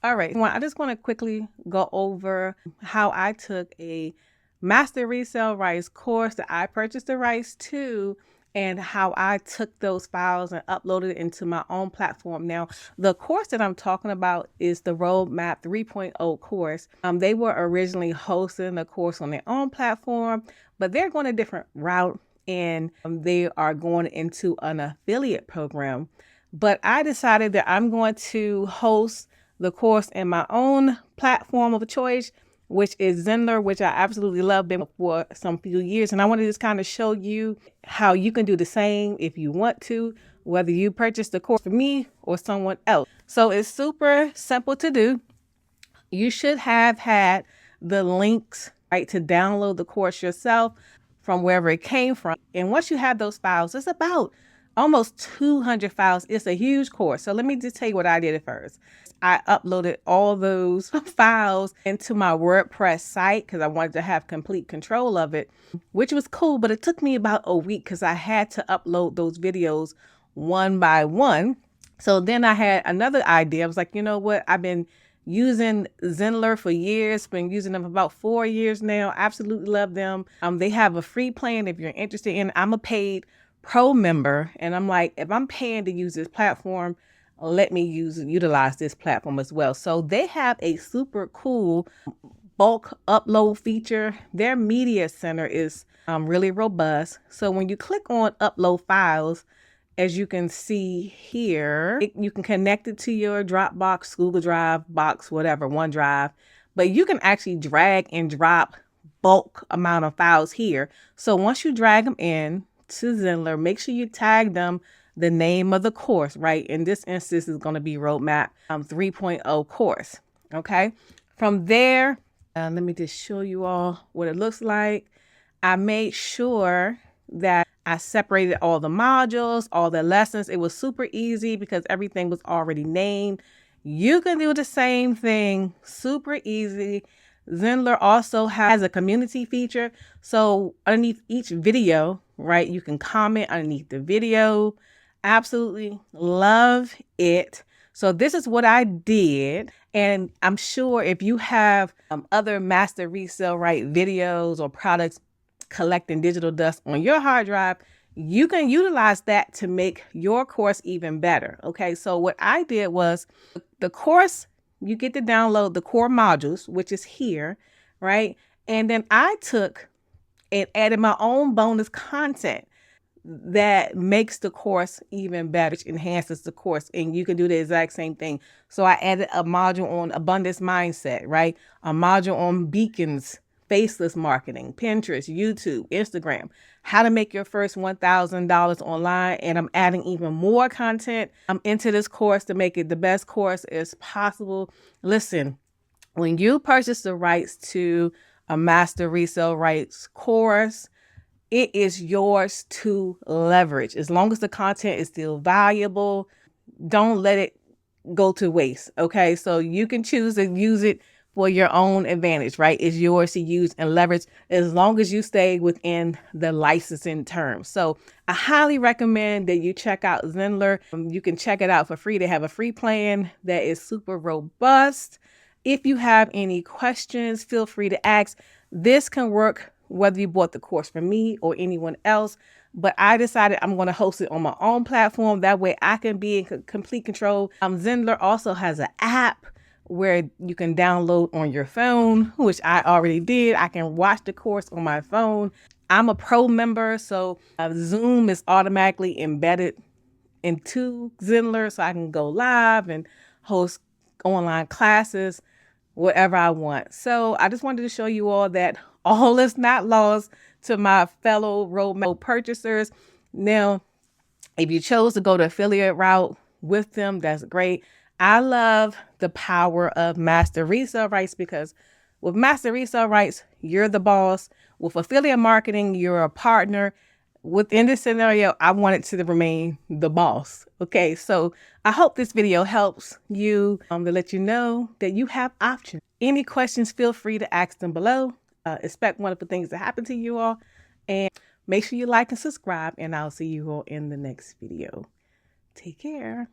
All right, well, I just want to quickly go over how I took a master resale rights course that I purchased the rights to, and how I took those files and uploaded it into my own platform. Now, the course that I'm talking about is the Roadmap 3.0 course. They were originally hosting the course on their own platform, but they're going a different route, and they are going into an affiliate program. But I decided that I'm going to host the course in my own platform of choice, which is Zenler, which I absolutely love, been for some few years. And I want to just kind of show you how you can do the same if you want to, whether you purchase the course for me or someone else. So it's super simple to do. You should have had the links, right, to download the course yourself from wherever it came from. And once you have those files, it's about almost 200 files. It's a huge course. So let me just tell you what I did at first. I uploaded all those files into my WordPress site because I wanted to have complete control of it, which was cool. But it took me about a week because I had to upload those videos one by one. So then I had another idea. I was like, you know what? I've been using Zenler for years, been using them for about 4 years now. Absolutely love them. They have a free plan if you're interested in. I'm a paid pro member, and I'm like, if I'm paying to use this platform, let me utilize this platform as well. So they have a super cool bulk upload feature. Their media center is really robust. So when you click on upload files, as you can see here, you can connect it to your Dropbox, Google Drive, Box, whatever, OneDrive, but you can actually drag and drop bulk amount of files here. So once you drag them in to Zenler, make sure you tag them the name of the course, right? In this instance, is going to be Roadmap 3.0 course. Okay. From there, let me just show you all what it looks like. I made sure that I separated all the modules, all the lessons. It was super easy because everything was already named. You can do the same thing, super easy. Zenler also has a community feature. So underneath each video, right, you can comment underneath the video. Absolutely love it. So this is what I did. And I'm sure if you have other master resale right videos or products collecting digital dust on your hard drive, you can utilize that to make your course even better. Okay, so what I did was the course, you get to download the core modules, which is here, right? And then I took and added my own bonus content that makes the course even better, which enhances the course. And you can do the exact same thing. So I added a module on abundance mindset, right? A module on beacons, faceless marketing, Pinterest, YouTube, Instagram, how to make your first $1,000 online. And I'm adding even more content into this course to make it the best course as possible. Listen, when you purchase the rights to a master resale rights course, it is yours to leverage. As long as the content is still valuable, don't let it go to waste. Okay, so you can choose to use it for your own advantage, right? It's yours to use and leverage as long as you stay within the licensing terms. So I highly recommend that you check out Zenler. You can check it out for free. They have a free plan that is super robust. If you have any questions, feel free to ask. This can work whether you bought the course from me or anyone else, but I decided I'm going to host it on my own platform. That way I can be in complete control. Zenler also has an app where you can download on your phone, which I already did. I can watch the course on my phone. I'm a pro member, so Zoom is automatically embedded into Zenler, so I can go live and host online classes, whatever I want. So I just wanted to show you all that all is not lost to my fellow Roadmap purchasers. Now, if you chose to go the affiliate route with them, that's great. I love the power of master resale rights because with master resale rights, you're the boss. With affiliate marketing, you're a partner. Within this scenario, I wanted to remain the boss. Okay, so I hope this video helps you to let you know that you have options. Any questions, feel free to ask them below. Expect wonderful things to happen to you all. And make sure you like and subscribe, and I'll see you all in the next video. Take care.